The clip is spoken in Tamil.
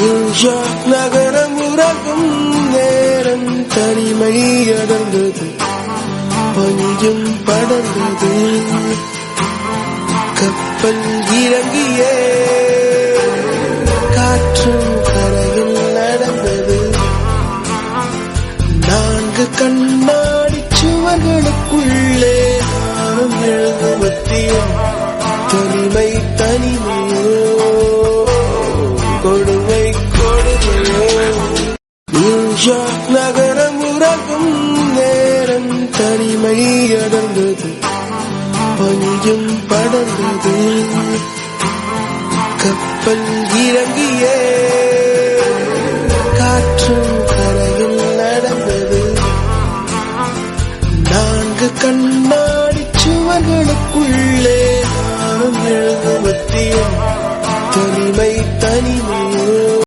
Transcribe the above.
நியூயார்க் நகரம் உறங்கும் நேரம் தனிமை அடர்ந்தது, பனியும் படர்ந்தது. கப்பல் இறங்கியே காற்றும் கரையில் நடந்தது. 4 கண்ணாடி சுவர்களுக்குள்ளே நானும் எழுதுவத்தியும் தனிமை தனிமையோ கொடுமை கொடுமையோ. நியூயார்க் நகரம் உறங்கும் நேரம் தனிமை அடர்ந்தது, பனியும் படர்ந்தது. கப்பல் இறங்கியே காற்றும் கரையில் நடந்தது. 4 கண்ணாடி சுவர்களுக்குள்ளே நானும் எழுதுவத்தியும் தனிமை தனிமை